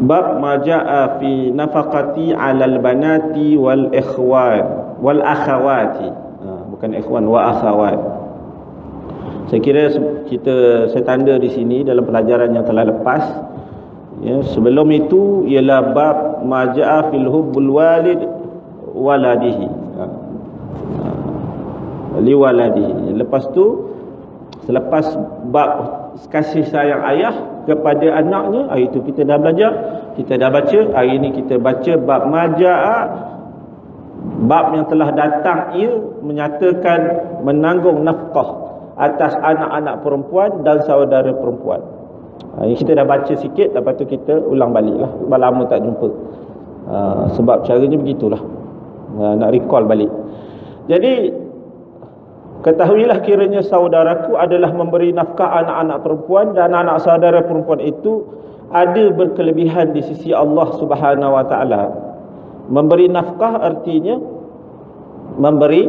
Bab ma jaa fi nafaqati 'alal banati wal ikhwan wal akhawati. Bukan ikhwan, wa akhawat. Saya kira saya tanda di sini dalam pelajaran yang telah lepas. Ya, sebelum itu ialah bab ma jaa fil hubbul walid waladihi. Li waladihi. Lepas tu selepas bab kasih sayang ayah kepada anaknya, hari itu kita dah belajar, kita dah baca. Hari ini kita baca bab majaa, bab yang telah datang ia menyatakan menanggung nafkah atas anak-anak perempuan dan saudara perempuan. Ini kita dah baca sikit, lepas tu kita ulang balik lah. Sebab lama tak jumpa. Sebab caranya begitulah, nak recall balik. Jadi ketahuilah kiranya saudaraku adalah memberi nafkah anak-anak perempuan, dan anak saudara perempuan itu ada berkelebihan di sisi Allah Subhanahu wa taala. Memberi nafkah artinya memberi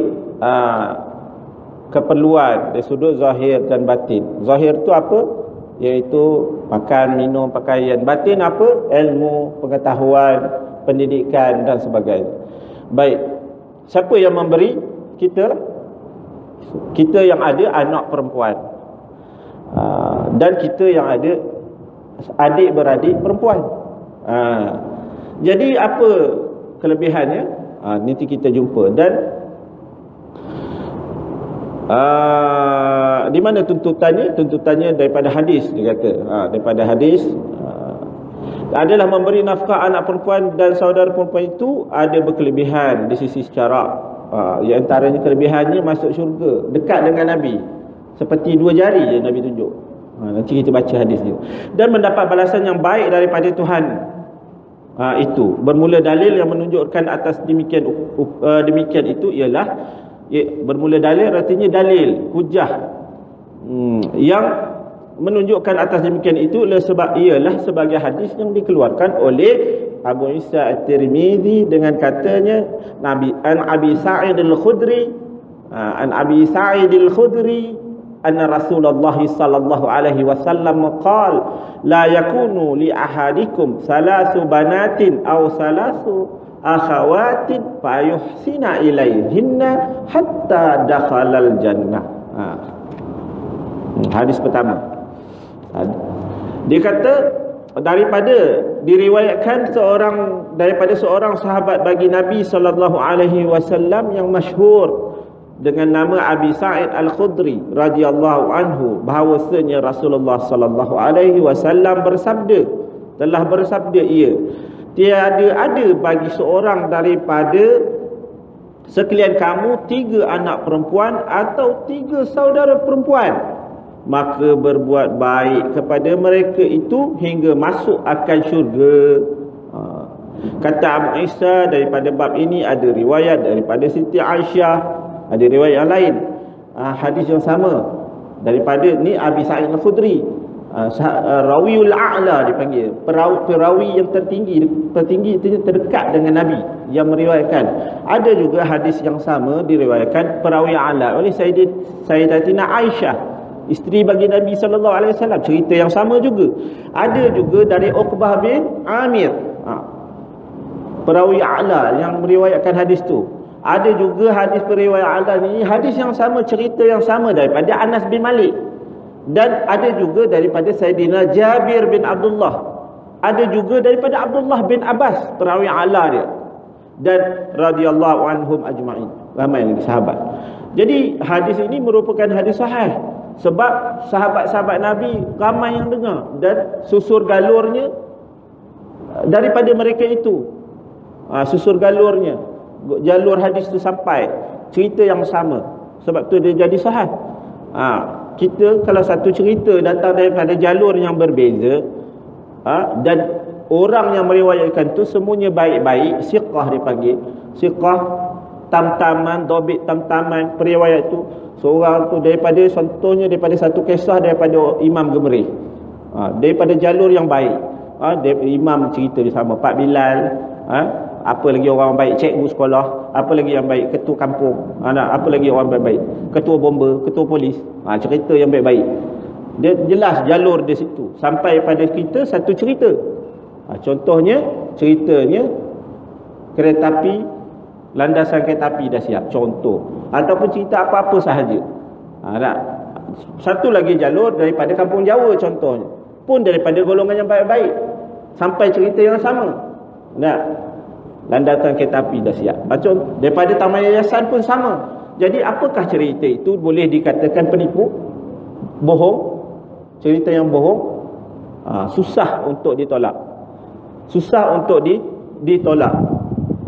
keperluan dari sudut zahir dan batin. Zahir tu apa? Iaitu makan, minum, pakaian. Batin apa? Ilmu, pengetahuan, pendidikan dan sebagainya. Baik, siapa yang memberi? Kita lah. Kita yang ada anak perempuan, dan kita yang ada adik-beradik perempuan. Jadi apa kelebihannya? Nanti kita jumpa. Dan di mana tuntutannya? Tuntutannya daripada hadis. Dia kata daripada hadis adalah memberi nafkah anak perempuan dan saudara perempuan itu ada berkelebihan di sisi syarak. Yang antaranya kelebihannya masuk syurga, dekat dengan Nabi, seperti 2 jari je Nabi tunjuk. Nanti kita baca hadis dia. Dan mendapat balasan yang baik daripada Tuhan. Itu bermula dalil yang menunjukkan atas demikian itu ialah bermula dalil artinya dalil, hujah yang menunjukkan atas demikian itu ialah sebagai hadis yang dikeluarkan oleh Abu Isa At-Tirmidzi dengan katanya an Abi Sa'id Al-Khudri anna Rasulullah sallallahu alaihi wasallam qala la yakunu li ahadikum salasu banatin aw salasu akhawatin fa yuhsina ilaihinna hatta dakhalal jannah. Hadis pertama. Dia kata diriwayatkan daripada seorang sahabat bagi Nabi sallallahu alaihi wasallam yang masyhur dengan nama Abi Sa'id Al-Khudri radhiyallahu anhu, bahawasanya Rasulullah sallallahu alaihi wasallam telah bersabda ia, tiada ada bagi seorang daripada sekalian kamu 3 anak perempuan atau 3 saudara perempuan, maka berbuat baik kepada mereka itu hingga masuk akan syurga. Kata Abu Isa, daripada bab ini ada riwayat daripada Siti Aisyah, ada riwayat yang lain, hadis yang sama daripada ni Abi Sa'id Al-Khudri, rawiul a'la dipanggil, perawi yang tertinggi itu terdekat dengan Nabi yang meriwayatkan. Ada juga hadis yang sama diriwayatkan perawi a'la oleh Sayyidatina Aisyah, isteri bagi Nabi sallallahu alaihi wasallam. Cerita yang sama juga. Ada juga dari Uqbah bin Amir, perawi a'la yang meriwayatkan hadis tu. Ada juga hadis periwayat a'la ini, hadis yang sama, cerita yang sama daripada Anas bin Malik. Dan ada juga daripada Sayyidina Jabir bin Abdullah. Ada juga daripada Abdullah bin Abbas, perawi a'la dia. Dan radhiyallahu anhum ajma'in, ramai lagi sahabat. Jadi hadis ini merupakan hadis sahih, sebab sahabat-sahabat Nabi ramai yang dengar, dan susur galurnya daripada mereka itu. Susur galurnya, jalur hadis itu sampai cerita yang sama, sebab tu dia jadi sahih. Kita kalau satu cerita datang daripada jalur yang berbeza, dan orang yang meriwayatkan tu semuanya baik-baik, siqah dipanggil, siqah, tamtaman, dobit tamtaman periwayat tu, seorang tu daripada, contohnya daripada satu kisah daripada Imam Gemerih, daripada jalur yang baik, Imam cerita dia sama, Pak Bilal, apa lagi orang baik, cikgu sekolah, apa lagi yang baik, ketua kampung, apa lagi orang baik, ketua bomba, ketua polis, cerita yang baik-baik. Dia jelas jalur di situ sampai pada kita satu cerita. Contohnya, ceritanya kereta api, landasan kereta api dah siap, contoh. Ataupun cerita apa-apa sahaja. Satu lagi jalur daripada kampung Jawa contohnya, pun daripada golongan yang baik-baik, sampai cerita yang sama. Landasan kereta api dah siap. Macam daripada taman yayasan pun sama. Jadi apakah cerita itu boleh dikatakan penipu, bohong, cerita yang bohong? Susah untuk ditolak. Susah untuk ditolak.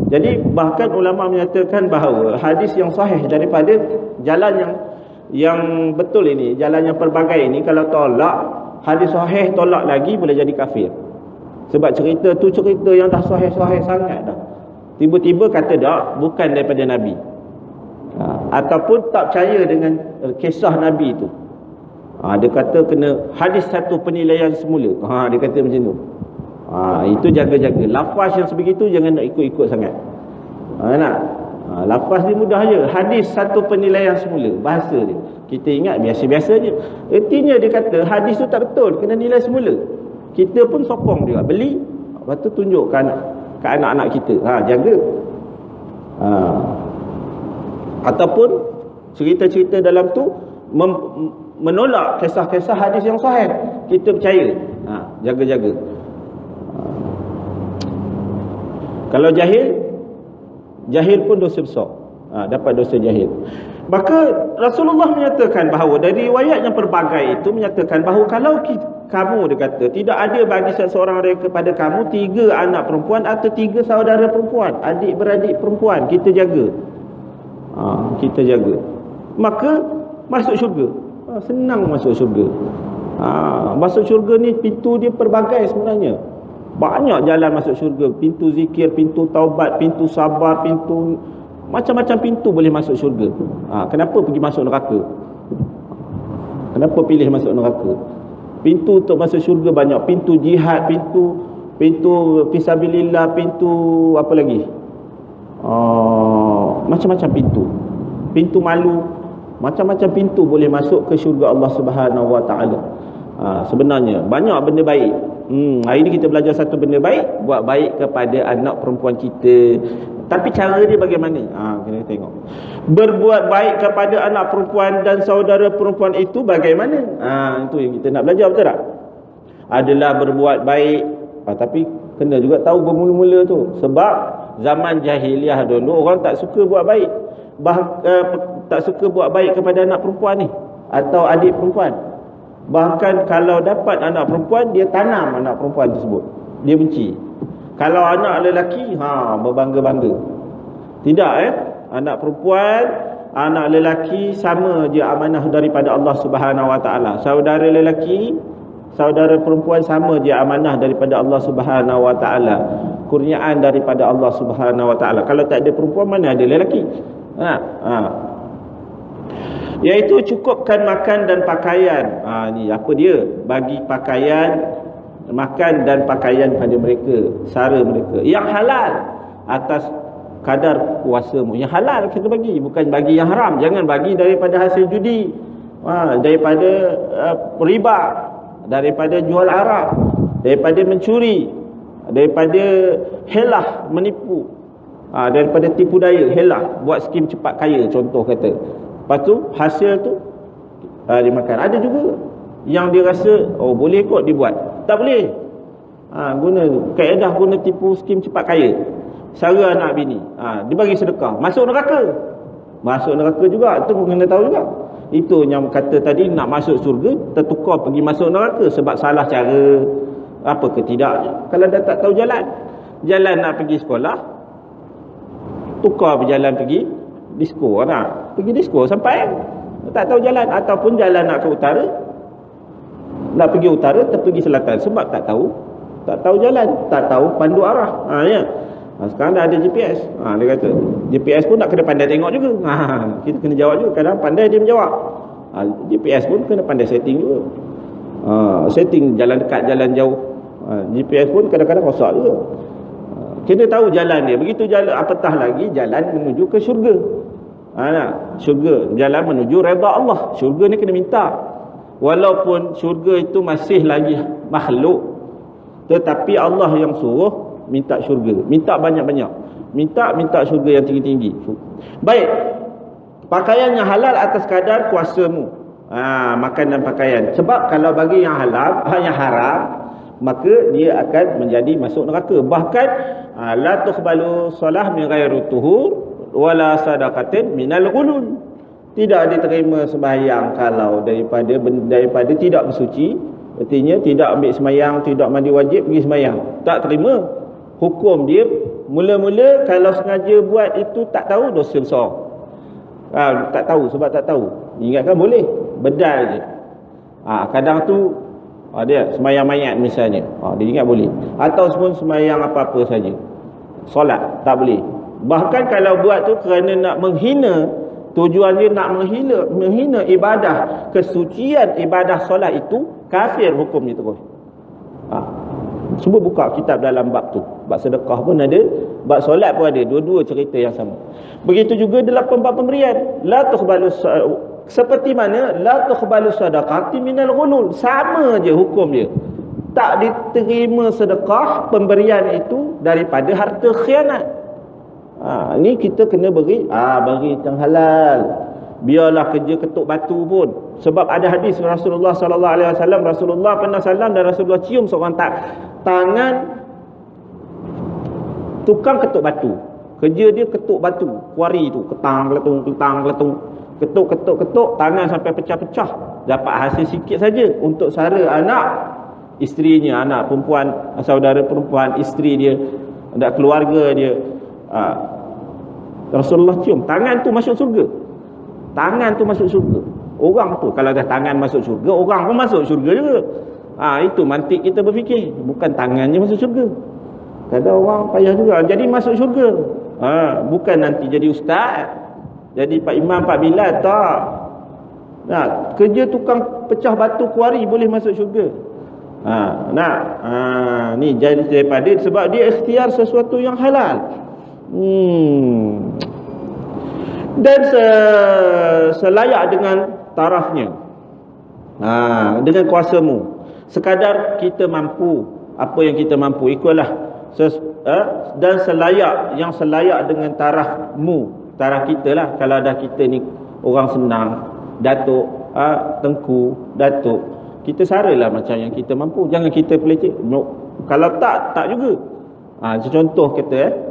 Jadi bahkan ulama menyatakan bahawa hadis yang sahih daripada jalan yang betul ini, jalan yang pelbagai ini, kalau tolak hadis sahih, tolak lagi boleh jadi kafir. Sebab cerita tu cerita yang dah sahih-sahih sangat dah. Tiba-tiba kata tak, bukan daripada Nabi. Ataupun tak percaya dengan kisah Nabi tu. Dia kata kena hadis satu penilaian semula. Dia kata macam tu. Itu jaga-jaga. Lafaz yang sebegitu jangan nak ikut-ikut sangat. Lafaz dia mudah je. Hadis satu penilaian semula. Bahasa dia, kita ingat biasa-biasa je. Ertinya dia kata hadis tu tak betul, kena nilai semula. Kita pun sokong dia beli, lepas tu tunjuk ke anak-anak kita. Jaga. Ataupun cerita-cerita dalam tu menolak kisah-kisah hadis yang sahih, kita percaya. Jaga-jaga. Kalau jahil pun dosa besar. Dapat dosa jahil. Maka Rasulullah menyatakan bahawa dari riwayat yang pelbagai itu menyatakan bahawa kalau kamu, dia kata, tidak ada bagi seseorang kepada kamu 3 anak perempuan atau 3 saudara perempuan, adik-beradik perempuan, kita jaga. Kita jaga, maka masuk syurga. Senang masuk syurga. Masuk syurga ni pintu dia pelbagai sebenarnya. Banyak jalan masuk syurga. Pintu zikir, pintu taubat, pintu sabar, pintu macam-macam pintu boleh masuk syurga. Kenapa pergi masuk neraka? Kenapa pilih masuk neraka? Pintu untuk masuk syurga banyak. Pintu jihad, pintu fisabilillah, pintu apa lagi? Macam-macam pintu. Pintu malu, macam-macam pintu boleh masuk ke syurga Allah Subhanahu Wa Taala. Sebenarnya banyak benda baik. Hari ni kita belajar satu benda baik, buat baik kepada anak perempuan kita. Tapi cara dia bagaimana? Kena tengok. Berbuat baik kepada anak perempuan dan saudara perempuan itu bagaimana? Itu yang kita nak belajar, betul tak? Adalah berbuat baik, tapi kena juga tahu bermula-mula tu. Sebab zaman jahiliah dulu orang tak suka buat baik. Tak suka buat baik kepada anak perempuan ni atau adik perempuan. Bahkan kalau dapat anak perempuan, dia tanam anak perempuan tersebut. Dia benci. Kalau anak lelaki, berbangga-bangga. Tidak anak perempuan, anak lelaki sama je amanah daripada Allah Subhanahu Wa Taala. Saudara lelaki, saudara perempuan sama je amanah daripada Allah Subhanahu Wa Taala. Kurniaan daripada Allah Subhanahu Wa Taala. Kalau tak ada perempuan, mana ada lelaki? Iaitu cukupkan makan dan pakaian. Ni apa dia? Bagi pakaian, makan dan pakaian pada mereka, sara mereka yang halal atas kadar kuasamu. Yang halal kita bagi, bukan bagi yang haram. Jangan bagi daripada hasil judi, daripada riba, daripada jual arak, daripada mencuri, daripada helah, menipu, daripada tipu daya, helah, buat skim cepat kaya contoh kata. Lepas tu hasil tu dimakan. Ada juga yang dia rasa boleh kot dibuat, tak boleh. Guna kaedah, guna tipu skim cepat kaya, sara anak bini, dia bagi sedekah, masuk neraka. Masuk neraka juga, tu pun kena tahu juga. Itu yang kata tadi, nak masuk surga tertukar pergi masuk neraka sebab salah cara. Apa ke tidak? Kalau dah tak tahu jalan nak pergi sekolah, tukar berjalan pergi disko. Pergi disko sampai tak tahu jalan. Ataupun jalan nak ke utara, nak pergi utara terpergi selatan sebab tak tahu jalan, tak tahu pandu arah. Sekarang dah ada GPS. Dia kata GPS pun nak kena pandai tengok juga. Kita kena jawab juga. Kadang pandai dia menjawab. GPS pun kena pandai setting juga. Setting jalan dekat, jalan jauh. GPS pun kadang-kadang rosak juga. Kena tahu jalan dia. Begitu jalan, apatah lagi jalan menuju ke syurga. Syurga, jalan menuju redha Allah. Syurga ni kena minta. Walaupun syurga itu masih lagi makhluk, Tetapi Allah yang suruh minta syurga. Minta banyak-banyak. Minta syurga yang tinggi-tinggi. Baik. Pakaian yang halal atas kadar kuasamu. Makan dan pakaian. Sebab kalau bagi yang halal, yang haram, maka dia akan menjadi masuk neraka. Bahkan la tuqbalu solah min ghairi tuhur wala sadaqatin minal ghulul. Tidak diterima sembahyang kalau daripada tidak bersuci. Artinya tidak ambil sembahyang, tidak mandi wajib, pergi sembahyang. Tak terima. Hukum dia mula-mula kalau sengaja buat itu tak tahu, dosa besar. Tak tahu, sebab tak tahu. Ingatkan boleh, bedal je. Kadang tu dia sembahyang mayat misalnya, dia ingat boleh. Atau pun sembahyang apa-apa saja, solat tak boleh. Bahkan kalau buat tu kerana nak menghina, tujuannya nak menghina ibadah, kesucian ibadah solat itu, kafir hukumnya terus. Cuba buka kitab dalam bab tu. Bab sedekah pun ada, bab solat pun ada, dua-dua cerita yang sama. Begitu juga dalam bab pemberian, la tuqbalu, seperti mana la tuqbalu sadaqati minal ghulul, sama je hukum dia. Tak diterima sedekah pemberian itu daripada harta khianat. Ni kita kena beri yang halal. Biarlah kerja ketuk batu pun. Sebab ada hadis Rasulullah sallallahu alaihi wasallam, Rasulullah pernah salam dan Rasulullah cium seorang tangan tukang ketuk batu. Kerja dia ketuk batu, kuari tu, ketang keletung. Ketuk, tangan sampai pecah-pecah. Dapat hasil sikit saja untuk sara anak isterinya, anak perempuan, saudara perempuan, isteri dia, anak keluarga dia. Rasulullah cium, tangan tu masuk surga. Tangan tu masuk surga. Orang tu, kalau dah tangan masuk surga, orang pun masuk surga juga. Itu mantik kita berfikir. Bukan tangannya masuk surga. Kadang orang payah juga jadi masuk syurga. Bukan nanti jadi ustaz, jadi Pak Imam, Pak Bilal, tak. Kerja tukang pecah batu kuari boleh masuk syurga. Ni jadi daripada sebab dia ikhtiar sesuatu yang halal. Dan selayak dengan tarafnya, dengan kuasamu, sekadar kita mampu, apa yang kita mampu ikutlah. Dan selayak dengan tarafmu, taraf kita lah. Kalau dah kita ni orang senang, datuk, tengku, datuk, kita saralah macam yang kita mampu. Jangan kita peleceh. Kalau tak juga. Contoh kata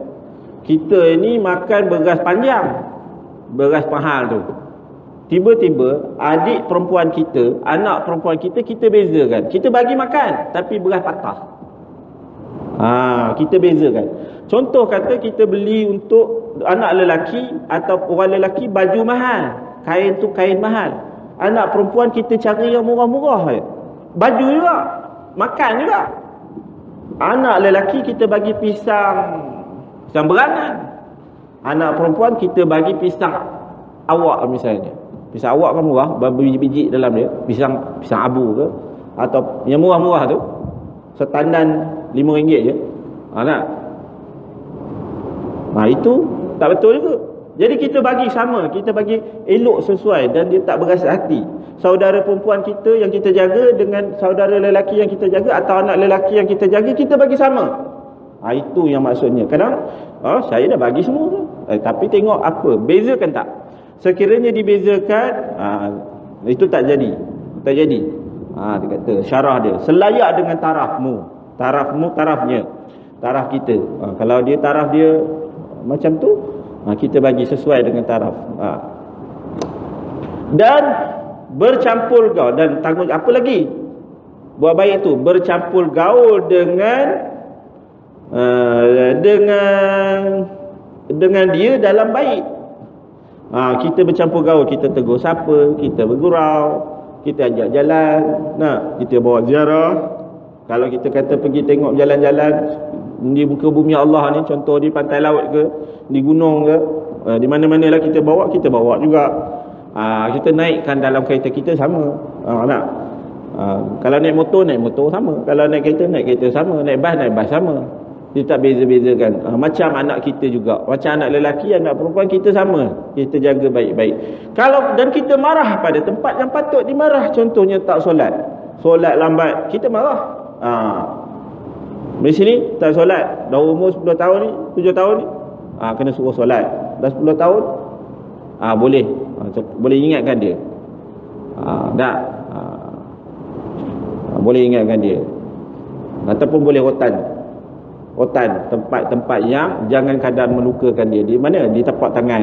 kita ni makan beras panjang, beras mahal tu. Tiba-tiba adik perempuan kita, anak perempuan kita, kita bezakan. Kita bagi makan tapi beras patah. Kita bezakan. Contoh kata kita beli untuk anak lelaki atau orang lelaki baju mahal, kain tu kain mahal. Anak perempuan kita cari yang murah-murah je. Baju juga, makan juga. Anak lelaki kita bagi pisang berangan. Anak perempuan kita bagi pisang awak misalnya. Pisang awak kan murah, berbiji-biji dalam dia. Pisang abu ke, atau yang murah-murah tu, setandan RM5 je. Itu tak betul juga. Jadi kita bagi sama, kita bagi elok sesuai, dan dia tak berasa hati. Saudara perempuan kita yang kita jaga dengan saudara lelaki yang kita jaga, atau anak lelaki yang kita jaga, kita bagi sama. Itu yang maksudnya. Kadang saya dah bagi semua tu, tapi tengok apa, bezakan tak. Sekiranya dibezakan, itu tak jadi. Dia kata syarah dia selayak dengan tarafmu, tarafnya, taraf kita. Kalau dia taraf dia macam tu, kita bagi sesuai dengan taraf. Dan bercampur gaul, dan tanggung apa lagi buat baik tu, bercampur gaul dengan dia dalam baik. Kita bercampur gaul, kita tegur siapa, kita bergurau, kita ajak jalan, kita bawa ziarah. Kalau kita kata pergi tengok jalan-jalan di muka bumi Allah ni, contoh di pantai laut ke, di gunung ke, di mana-mana lah kita bawa juga. Kita naikkan dalam kereta kita sama. Kalau naik motor sama. Kalau naik kereta sama. Naik bas sama. Dia tak beza-bezakan. Macam anak kita juga, macam anak lelaki, anak perempuan kita sama. Kita jaga baik-baik. Dan kita marah pada tempat yang patut dimarah. Contohnya tak solat lambat, kita marah. Di sini tak solat, dah umur 10 tahun ni, 7 tahun ni, kena suruh solat. Dah 10 tahun, boleh. Boleh ingatkan dia. Tak. Boleh ingatkan dia. Ataupun boleh rotan tempat-tempat yang jangan kadar melukakan dia. Di mana? Di tapak tangan,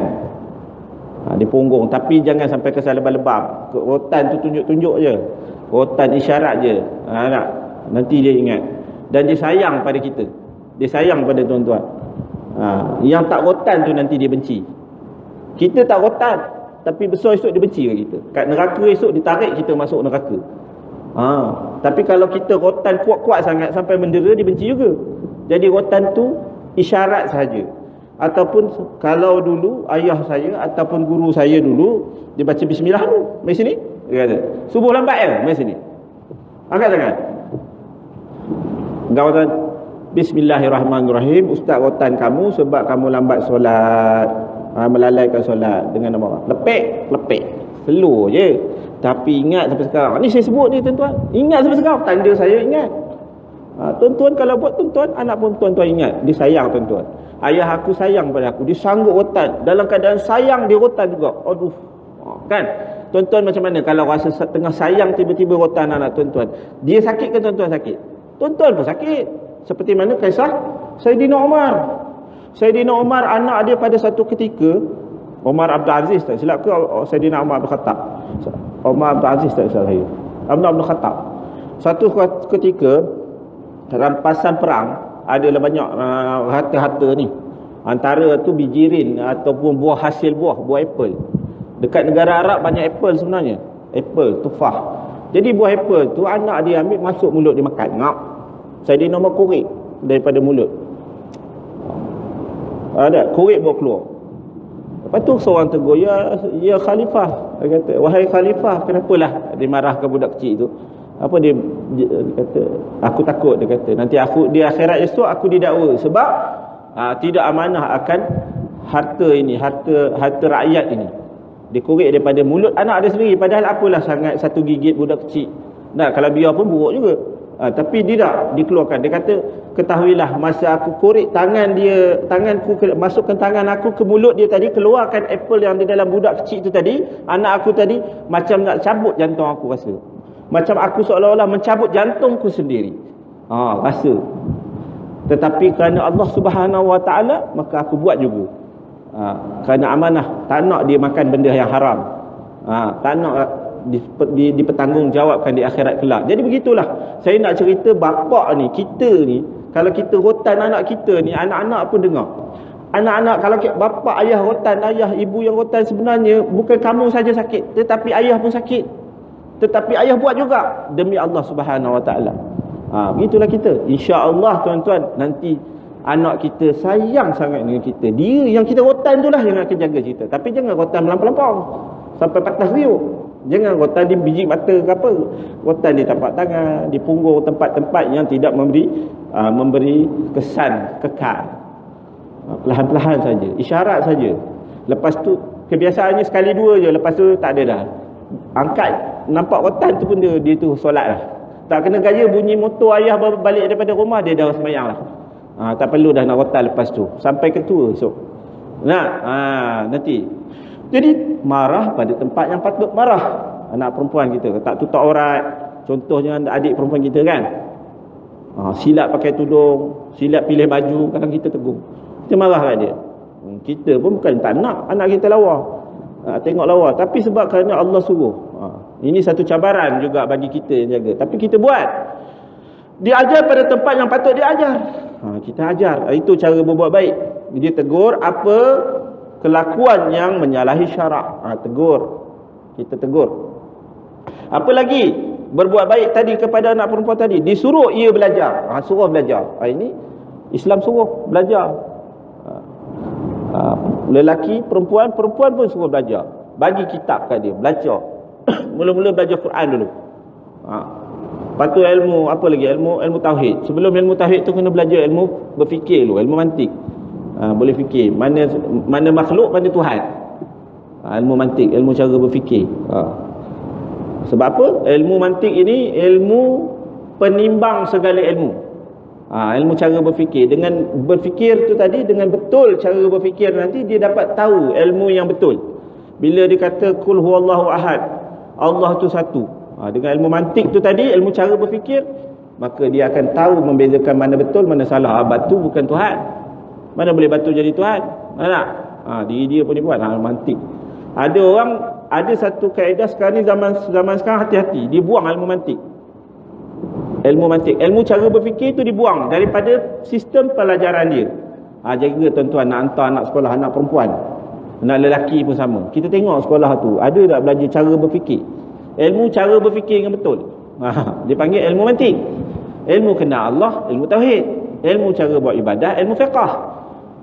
di punggung. Tapi jangan sampai ke lebam-lebam. Rotan tu tunjuk-tunjuk je, rotan isyarat je. Nanti dia ingat. Dan dia sayang pada kita, dia sayang pada tuan-tuan. Yang tak rotan tu nanti dia benci. Kita tak rotan, tapi besar esok dia benci kat kita. Kat neraka esok ditarik kita masuk neraka. Tapi kalau kita rotan kuat-kuat sangat sampai mendera, dia benci juga. Jadi rotan tu isyarat sahaja. Ataupun kalau dulu ayah saya ataupun guru saya dulu, dia baca bismillah dulu. Mari sini, dia kata subuh lambat ya, mari sini, angkat tangan, gawatan bismillahirrahmanirrahim. Ustaz rotan kamu sebab kamu lambat solat, melalaikan solat dengan apa? Lepek slow je. Tapi ingat sampai sekarang. Ni saya sebut ni tuan-tuan, ingat sampai sekarang, tanda saya ingat. Tuan-tuan kalau buat tuan-tuan, anak pun tuan-tuan ingat. Dia sayang tuan-tuan. Ayah aku sayang pada aku, dia sanggup rotan. Dalam keadaan sayang dia rotan juga. Aduh. Kan? Tuan-tuan macam mana kalau rasa tengah sayang tiba-tiba rotan anak tuan-tuan? Dia sakit ke tuan-tuan sakit? Tuan-tuan pun sakit. Seperti mana kisah Saidina Umar. Saidina Umar, anak dia pada satu ketika, Umar Abdul Aziz tak silap ke Saidina Umar Abdul Khattab? Umar Abdul Aziz tak silap saya. Abdul Khattab. Satu ketika rampasan perang, adalah banyak harta-harta ni. Antara tu bijirin ataupun buah hasil buah apple. Dekat negara Arab banyak apple sebenarnya. Apple, tufah. Jadi buah apple tu anak dia ambil masuk mulut dia makan. Ngap. Saidina Umar korek daripada mulut. Ada korek bawa keluar. Lepas tu seorang tegur, ya khalifah. Dia kata, wahai khalifah, kenapalah dimarahkan budak kecil tu? Apa dia kata, aku takut, dia kata nanti aku di akhirat esok aku didakwa sebab tidak amanah akan harta ini, harta rakyat ini. Dikorek daripada mulut anak dia sendiri, padahal apalah sangat satu gigit budak kecil. Nah, kalau biar pun buruk juga. Tapi tidak dikeluarkan. Dia kata, ketahuilah masa aku korek tanganku masukkan tangan aku ke mulut dia tadi, keluarkan apple yang di dalam budak kecil itu tadi, anak aku tadi macam nak cabut jantung aku rasa. Macam aku seolah-olah mencabut jantungku sendiri. Rasa. Tetapi kerana Allah Subhanahu Wa Taala, maka aku buat juga. Kerana amanah, tak nak dia makan benda yang haram. Tak nak dipertanggungjawabkan di akhirat kelak. Jadi begitulah. Saya nak cerita bapak ni, kita ni, kalau kita rotan anak kita ni, anak-anak pun dengar. Anak-anak, kalau bapak ayah rotan, ayah ibu yang rotan, sebenarnya bukan kamu saja sakit, tetapi ayah pun sakit. Tetapi ayah buat juga demi Allah Subhanahu Wa Taala. Begitulah kita. Insya-Allah tuan-tuan, nanti anak kita sayang sangat dengan kita. Dia yang kita rotan itulah yang akan jaga kita. Tapi jangan rotan melampau-lampau sampai patah riuk. Jangan rotan di biji mata ke apa. Rotan di tapak tangan, di punggung, tempat-tempat yang tidak memberi kesan kekal. Perlahan-perlahan saja, isyarat saja. Lepas tu kebiasaannya sekali dua je, lepas tu tak ada dah. Angkat nampak rotan tu pun dia tu solat lah. Tak kena gaya bunyi motor ayah balik daripada rumah, dia dah sembahyang lah. Tak perlu dah nak rotan lepas tu sampai ketua esok. Nanti. Jadi marah pada tempat yang patut marah. Anak perempuan kita tak tutup aurat, contohnya adik perempuan kita kan, silap pakai tudung, silap pilih baju, kadang kita tegur, kita marah kat dia. Kita pun bukan tak nak anak kita lawa, tengok lawa, tapi sebab kerana Allah suruh. Ini satu cabaran juga bagi kita yang jaga. Tapi kita buat. Diajar pada tempat yang patut diajar. Kita ajar. Itu cara berbuat baik. Dia tegur apa kelakuan yang menyalahi syarak. Tegur. Kita tegur. Apa lagi? Berbuat baik tadi kepada anak perempuan tadi. Disuruh ia belajar. Suruh belajar. Ini Islam suruh belajar. Lelaki, perempuan pun suruh belajar. Bagi kitab kat dia, belajar. Mula-mula belajar Quran dulu. Lepas tu ilmu apa lagi? Ilmu tauhid. Sebelum ilmu tauhid tu kena belajar ilmu berfikir dulu, ilmu mantik. Boleh fikir mana makhluk, mana Tuhan. Ilmu mantik, ilmu cara berfikir. Sebab apa? Ilmu mantik ini ilmu penimbang segala ilmu. Ilmu cara berfikir. Dengan berfikir tu tadi, dengan betul cara berfikir nanti dia dapat tahu ilmu yang betul. Bila dia kata qul huwallahu ahad, Allah tu satu, dengan ilmu mantik tu tadi, ilmu cara berfikir, maka dia akan tahu membezakan mana betul mana salah. Batu bukan Tuhan. Mana boleh batu jadi Tuhan? Mana tak? Diri dia pun dia buat mantik. Ada orang, ada satu kaedah sekarang ni, zaman sekarang hati-hati, dia buang ilmu mantik. Ilmu mantik, ilmu cara berfikir tu dibuang daripada sistem pelajaran dia. Jaga tuan-tuan, nak hantar anak sekolah, anak perempuan, anak lelaki pun sama. Kita tengok sekolah tu, ada tak belajar cara berfikir? Ilmu cara berfikir yang betul. Dia panggil ilmu mantik. Ilmu kenal Allah, ilmu tauhid. Ilmu cara buat ibadah, ilmu fiqah.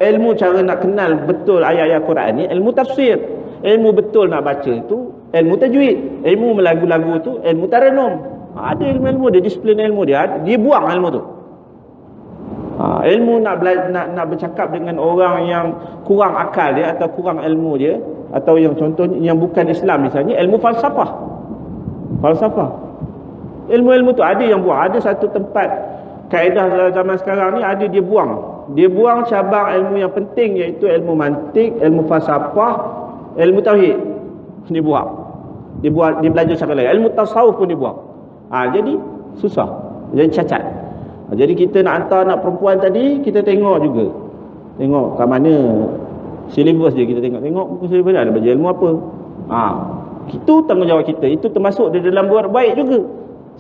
Ilmu cara nak kenal betul ayat-ayat Quran ni, ilmu tafsir. Ilmu betul nak baca tu, ilmu tajwid. Ilmu melagu-lagu tu, ilmu taranum. Ada ilmu-ilmu dia, disiplin ilmu dia, dia buang ilmu tu. Ilmu nak bercakap dengan orang yang kurang akal dia atau kurang ilmu dia, atau yang contohnya yang bukan Islam misalnya, ilmu falsafah. Ilmu-ilmu tu ada yang buang. Ada satu tempat kaedah zaman sekarang ni, ada dia buang. Dia buang cabang ilmu yang penting, iaitu ilmu mantik, ilmu falsafah, ilmu tauhid. Dia buang. Dia belajar cara lain. Ilmu tasawuf pun dia buang. Jadi susah, jadi cacat. Jadi kita nak hantar anak perempuan tadi, kita tengok juga, tengok kat mana silibus dia. Kita tengok buku silibus dia ada belajar ilmu apa. Itu tanggungjawab kita. Itu termasuk di dalam buat baik juga.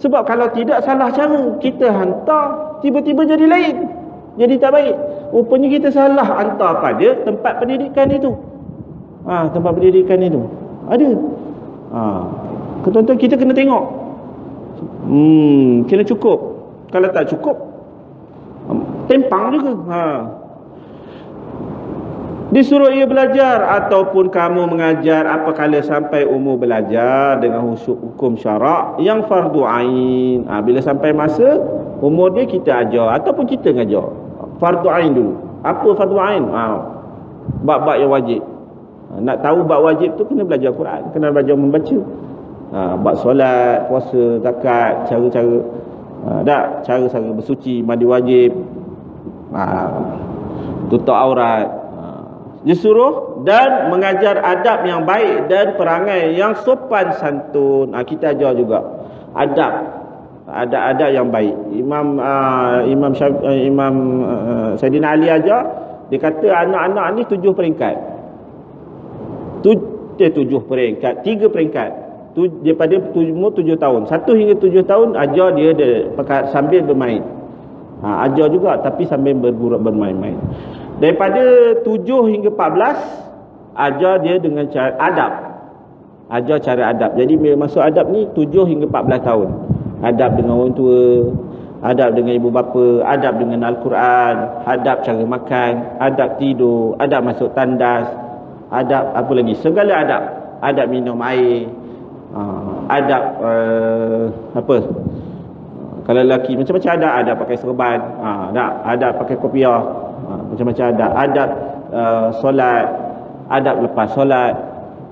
Sebab kalau tidak, salah cara, kita hantar tiba-tiba jadi lain, jadi tak baik. Rupanya kita salah hantar pada tempat pendidikan itu. Tempat pendidikan itu ada. Tuan-tuan, kita kena tengok. Kena cukup. Kalau tak cukup, tempang juga. Disuruh ia belajar ataupun kamu mengajar apabila sampai umur belajar dengan hukum syarak yang fardu ain. Bila sampai masa umur dia, kita ajar ataupun kita ngajar. Fardu ain dulu. Apa fardu ain? Bab-bab yang wajib. Nak tahu bab wajib tu, kena belajar Quran, kena belajar membaca. Bab solat, puasa, zakat, cara-cara cara bersuci, mandi wajib, tutup aurat. Disuruh dan mengajar adab yang baik dan perangai yang sopan santun. Kita ajar juga adab yang baik. Imam Sayyidina Ali ajar, dia kata anak-anak ni 7 peringkat. 7 peringkat, 3 peringkat. Daripada umur 7 tahun, 1 hingga 7 tahun ajar dia sambil bermain. Ajar juga tapi sambil bermain-main. Daripada 7 hingga 14 ajar dia dengan cara adab. Ajar cara adab. Jadi bila masuk adab ni 7 hingga 14 tahun. Adab dengan orang tua, adab dengan ibu bapa, adab dengan Al-Quran, adab cara makan, adab tidur, adab masuk tandas, adab apa lagi? Segala adab. Adab minum air, adab apa? Kalau lelaki macam-macam adab pakai serban, adab pakai kopiah, macam-macam adab solat, adab lepas solat,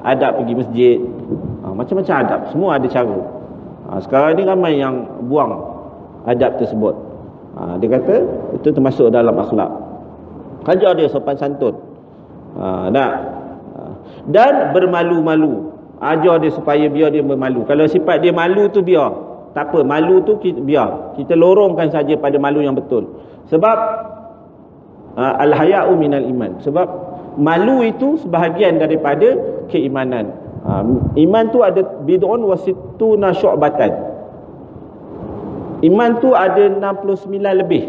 adab pergi masjid, macam-macam adab, semua ada cara. Sekarang ni ramai yang buang adab tersebut. Dia kata itu termasuk dalam akhlak. Ajar dia sopan santun, dan bermalu-malu. Ajar dia supaya biar dia bermalu. Kalau sifat dia malu tu biar, tak apa, malu tu biar. Kita lorongkan saja pada malu yang betul. Sebab al-haya'u minal iman. Sebab malu itu sebahagian daripada keimanan. Iman tu ada bid'un wa sittuna syu'batan. Iman tu ada 69 lebih.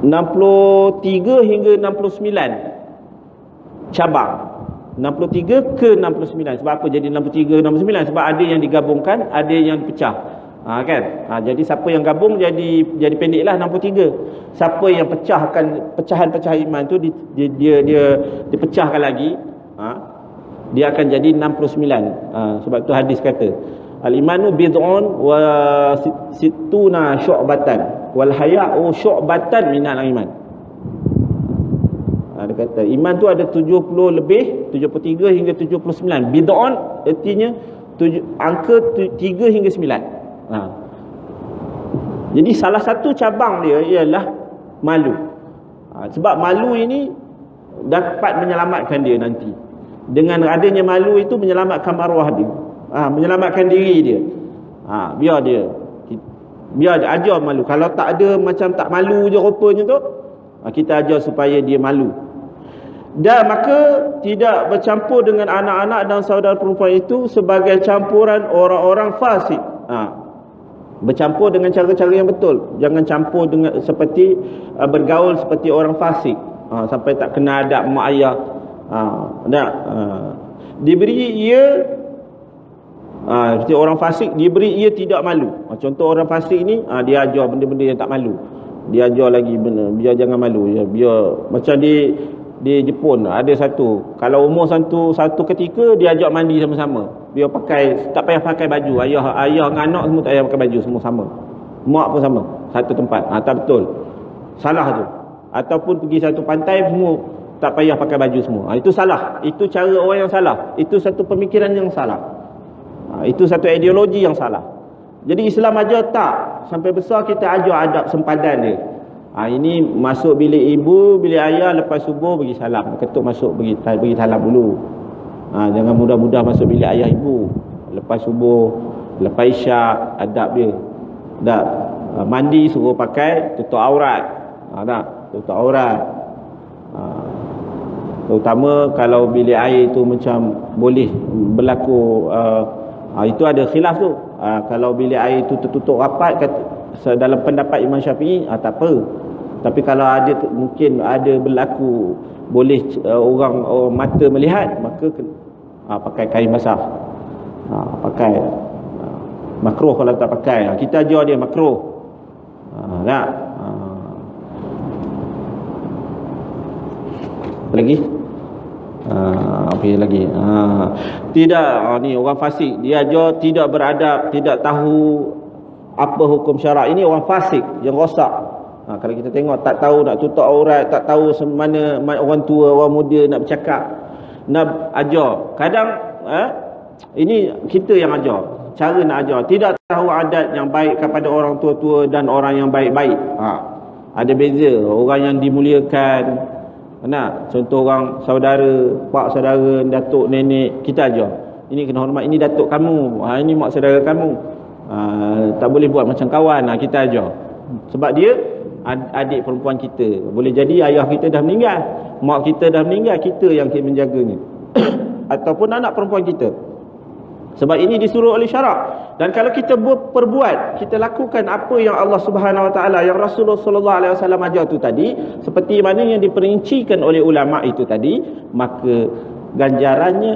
63 hingga 69 cabang. 63 ke 69. Sebab apa jadi 63 ke 69? Sebab ada yang digabungkan, ada yang dipecah. Kan? Jadi siapa yang gabung jadi pendeklah 63. Siapa yang pecahkan pecahan-pecahan iman tu dia dipecahkan lagi, dia akan jadi 69. Sebab tu hadis kata al-imanu bid'un wa sittuna syu'batan wal haya'u syu'batan minal iman. Dia kata iman tu ada 70 lebih, 73 hingga 79. Bid'un artinya angka 3 hingga 9. Jadi salah satu cabang dia ialah malu. Sebab malu ini dapat menyelamatkan dia nanti. Dengan adanya malu itu menyelamatkan maruah dia, menyelamatkan diri dia. Biar dia ajar malu. Kalau tak ada, macam tak malu je rupanya tu, kita ajar supaya dia malu. Dan maka tidak bercampur dengan anak-anak dan saudara perempuan itu sebagai campuran orang-orang fasik. Bercampur dengan cara-cara yang betul. Jangan campur dengan seperti bergaul seperti orang fasik, sampai tak kena adab mak ayah. Diberi ia seperti orang fasik, diberi ia tidak malu. Contoh orang fasik ni, dia ajar benda-benda yang tak malu. Dia ajar lagi benda, biar jangan malu. Biar macam di Jepun ada satu, kalau umur satu ketika dia ajak mandi sama-sama. Biar pakai, tak payah pakai baju. Ayah dengan anak semua tak payah pakai baju, semua sama. Mak pun sama, satu tempat. Tak betul. Salah tu. Ataupun pergi satu pantai semua tak payah pakai baju semua. Itu salah. Itu cara orang yang salah. Itu satu pemikiran yang salah. Itu satu ideologi yang salah. Jadi Islam ajar tak, sampai besar kita ajar adab sempadan dia. Ini masuk bilik ibu, bilik ayah, lepas subuh bagi salam. Ketuk masuk bagi salam dulu. Jangan mudah-mudah masuk bilik ayah ibu. Lepas subuh, lepas isyak, adab dia. Mandi suruh pakai tutup aurat. Tutup aurat. Terutama kalau bilik air itu macam boleh berlaku, itu ada khilaf tu. Kalau bilik air itu tertutup rapat, dalam pendapat Imam Syafi'i, tak apa. Tapi kalau ada, mungkin ada berlaku boleh orang mata melihat, maka pakai kain basah. Pakai makruh kalau tak pakai. Kita ajar dia makruh. Lagi apa lagi? Tidak, ni orang fasik, dia ajar tidak beradab, tidak tahu apa hukum syarak. Ini orang fasik yang rosak. Kalau kita tengok, tak tahu nak tutup aurat, tak tahu mana orang tua, orang muda nak bercakap, nak ajar. Kadang ini kita yang ajar, cara nak ajar. Tidak tahu adat yang baik kepada orang tua-tua dan orang yang baik-baik. Ada beza. Orang yang dimuliakan, contoh orang saudara, pak saudara, datuk, nenek, kita ajar. Ini kena hormat, ini datuk kamu, ini mak saudara kamu. Tak boleh buat macam kawan. Kita ajar. Sebab dia adik perempuan kita. Boleh jadi ayah kita dah meninggal, mak kita dah meninggal, kita yang menjaganya. Ataupun anak perempuan kita. Sebab ini disuruh oleh syarak. Dan kalau kita perbuat, kita lakukan apa yang Allah Subhanahu Wa Taala, yang Rasulullah Sallallahu Alaihi Wasallam ajar tu tadi, seperti mana yang diperincikan oleh ulama itu tadi, maka ganjarannya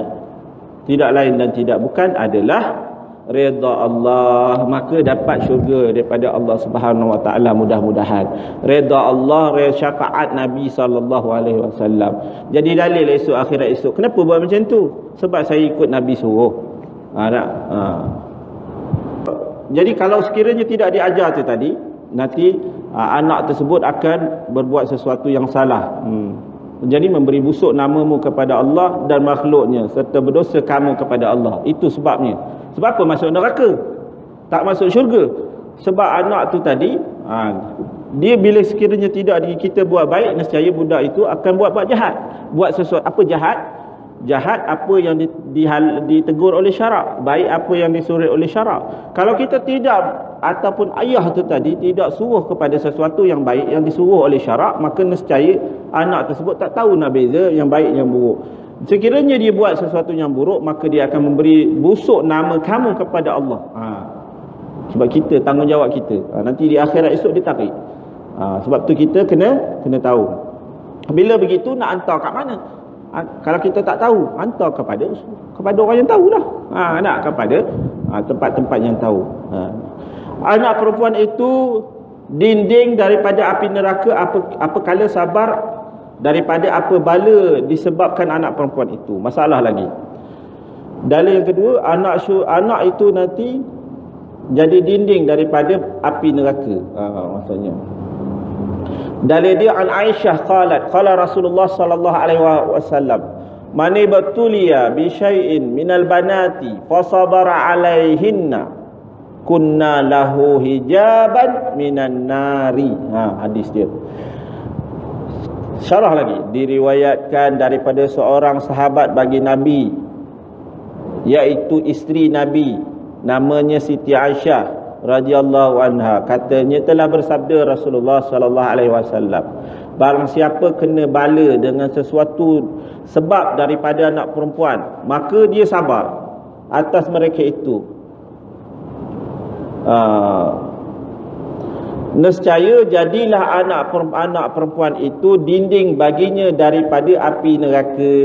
tidak lain dan tidak bukan adalah redha Allah. Maka dapat syurga daripada Allah Subhanahu Wa Taala, mudah-mudahan. Redha Allah, redha syafaat Nabi sallallahu alaihi wasallam. Jadi dalil esok akhirat esok. Kenapa buat macam tu? Sebab saya ikut Nabi suruh. Jadi kalau sekiranya tidak diajar tu tadi, nanti anak tersebut akan berbuat sesuatu yang salah. Jadi memberi busuk namamu kepada Allah dan makhluknya, serta berdosa kamu kepada Allah. Itu sebabnya. Sebab apa masuk neraka? Tak masuk syurga. Sebab anak tu tadi, dia bila sekiranya tidak kita buat baik, nescaya budak itu akan buat jahat. Buat sesuatu. Apa jahat? Jahat apa yang ditegur oleh syarak, baik apa yang disuruh oleh syarak. Kalau kita tidak, ataupun ayah tu tadi tidak suruh kepada sesuatu yang baik yang disuruh oleh syarak, maka nescaya anak tersebut tak tahu nak beza yang baik yang buruk. Sekiranya dia buat sesuatu yang buruk, maka dia akan memberi busuk nama kamu kepada Allah. Sebab kita, tanggungjawab kita. Nanti di akhirat esok dia tarik. Sebab tu kita kena tahu. Bila begitu nak hantar kat mana? Kalau kita tak tahu, hantar kepada orang yang tahulah. Nak kepada tempat-tempat yang tahu. Anak perempuan itu dinding daripada api neraka apabila sabar daripada apa bala disebabkan anak perempuan itu. Masalah lagi. Dalil yang kedua, anak itu nanti jadi dinding daripada api neraka. Maksudnya dalil dia an Aisyah qalat qala Rasulullah sallallahu alaihi wasallam man ibtuliya bi syai'in minal banati fa sabara alaihinna kunna lahu hijaban minan nari. Hadis dia. Syarah lagi, diriwayatkan daripada seorang sahabat bagi Nabi, iaitu isteri Nabi, namanya Siti Aisyah radhiyallahu anha. Katanya telah bersabda Rasulullah sallallahu alaihi wasallam, barang siapa kena bala dengan sesuatu sebab daripada anak perempuan, maka dia sabar atas mereka itu, nescaya jadilah anak perempuan itu dinding baginya daripada api neraka.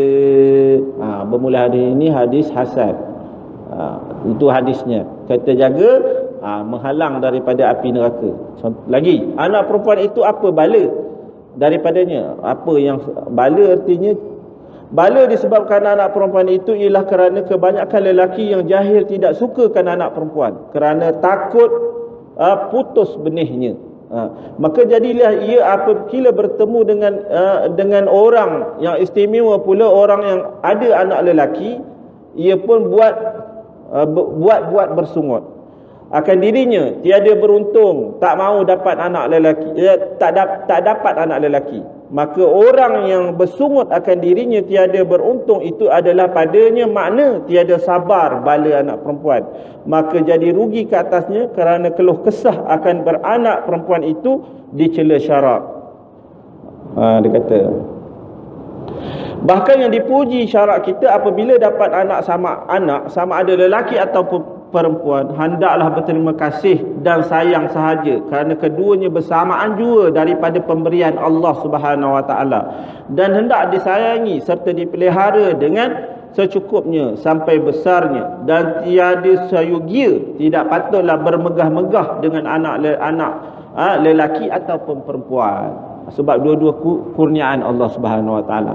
Bermula hadis ini hadis hasan. Itu hadisnya. Kata jaga menghalang daripada api neraka. Lagi, anak perempuan itu apa bala daripadanya? Apa yang bala artinya? Bala disebabkan anak perempuan itu ialah kerana kebanyakan lelaki yang jahil tidak sukakan anak perempuan kerana takut putus benihnya. Maka jadilah ia apabila bertemu dengan orang yang istimewa pula, orang yang ada anak lelaki, ia pun buat bersungut akan dirinya, tiada beruntung, tak mau dapat anak lelaki, tak dapat anak lelaki. Maka orang yang bersungut akan dirinya tiada beruntung, itu adalah padanya makna tiada sabar bala anak perempuan. Maka jadi rugi ke atasnya kerana keluh kesah akan beranak perempuan itu dicela syarak. Dia kata, bahkan yang dipuji syarak kita apabila dapat anak sama ada lelaki ataupun perempuan, hendaklah berterima kasih dan sayang sahaja kerana keduanya bersamaan jua daripada pemberian Allah Subhanahu wa taala, dan hendak disayangi serta dipelihara dengan secukupnya sampai besarnya, dan tiada sayugia, tidak patutlah bermegah-megah dengan anak lelaki ataupun perempuan, sebab dua-dua kurniaan Allah Subhanahu wa taala.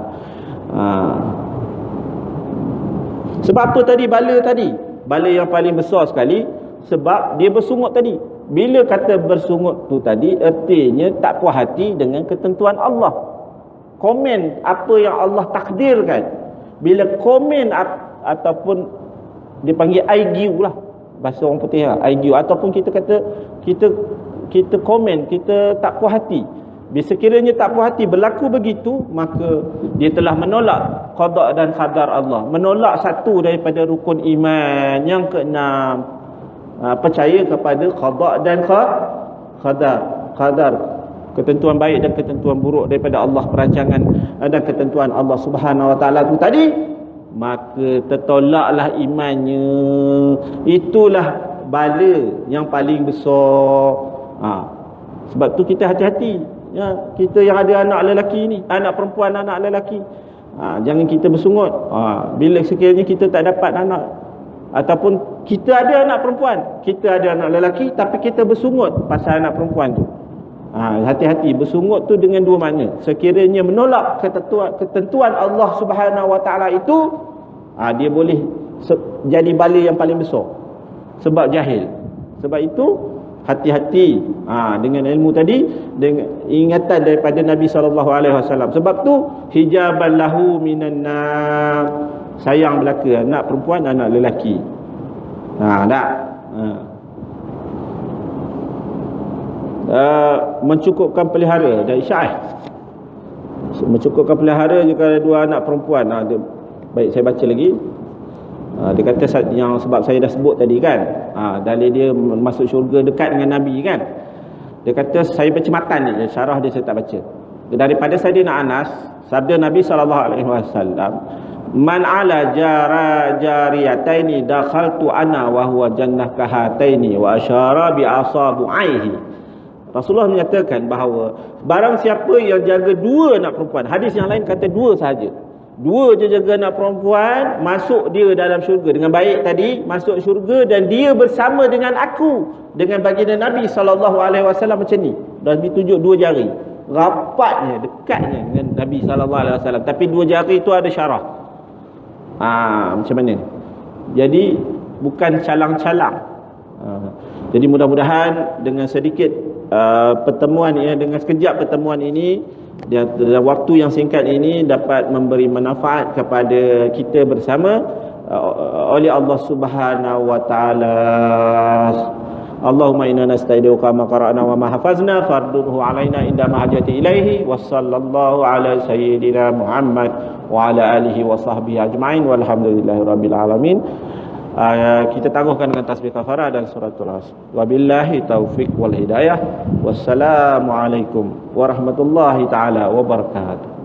Sebab apa tadi bala tadi? Bala yang paling besar sekali sebab dia bersungut tadi. Bila kata bersungut tu tadi, artinya tak puas hati dengan ketentuan Allah, komen apa yang Allah takdirkan. Bila komen ataupun dipanggil argue lah, bahasa orang putih lah, argue, ataupun kita kata kita komen, kita tak puas hati. Bila sekiranya tak puas hati berlaku begitu, maka dia telah menolak qada dan qadar Allah, menolak satu daripada rukun iman. Yang keenam, percaya kepada qada dan qadar, ketentuan baik dan ketentuan buruk daripada Allah, perancangan dan ketentuan Allah Subhanahu wa taala itu tadi, maka tertolaklah imannya. Itulah bala yang paling besar. Sebab tu kita hati-hati. Kita yang ada anak lelaki ni, anak perempuan, anak lelaki, jangan kita bersungut. Bila sekiranya kita tak dapat anak, ataupun kita ada anak perempuan, kita ada anak lelaki, tapi kita bersungut pasal anak perempuan tu, hati-hati. Bersungut tu dengan dua makna. Sekiranya menolak ketentuan Allah Subhanahu wa taala itu, dia boleh jadi bala yang paling besar sebab jahil. Sebab itu hati-hati dengan ilmu tadi, dengan ingatan daripada Nabi SAW. Sebab tu hijaban lahu minan nar, sayang belaka anak perempuan, anak lelaki. Mencukupkan pelihara dari Syaih. Mencukupkan pelihara jika ada dua anak perempuan. Baik, saya baca lagi. Dia kata yang sebab saya dah sebut tadi kan, dalil dia masuk syurga dekat dengan Nabi kan. Dia kata, saya baca matan ni, syarah dia saya tak baca. Daripada Sayyidina Anas, sabda Nabi SAW, man ala jariyataini dakhaltu ana wa huwa jannah kahataini wa asyara bi asabu'aihi. Rasulullah menyatakan bahawa barang siapa yang jaga dua anak perempuan, hadis yang lain kata dua sahaja, dua je jaga anak perempuan, masuk dia dalam syurga dengan baik tadi, masuk syurga, dan dia bersama dengan aku, dengan baginda Nabi SAW macam ni. Dan ditunjuk dua jari, rapatnya, dekatnya dengan Nabi SAW. Tapi dua jari itu ada syarah. Macam mana? Jadi bukan calang-calang. Jadi mudah-mudahan dengan sedikit pertemuan ini, dengan sekejap pertemuan ini, dalam waktu yang singkat ini, dapat memberi manfaat kepada kita bersama oleh Allah Subhanahu wa taala. Allahumma inna nastaiduka ma qara'na wa ma hafazna fardurhu alaina inda ma hajati ilaihi wa sallallahu ala sayyidina Muhammad wa ala alihi wa sahbihi ajma'in walhamdulillahi rabbil alamin. Kita tangguhkan dengan tasbih kafarah dan suratul Asr. Wabillahi taufik wal hidayah. Wassalamualaikum warahmatullahi taala wabarakatuh.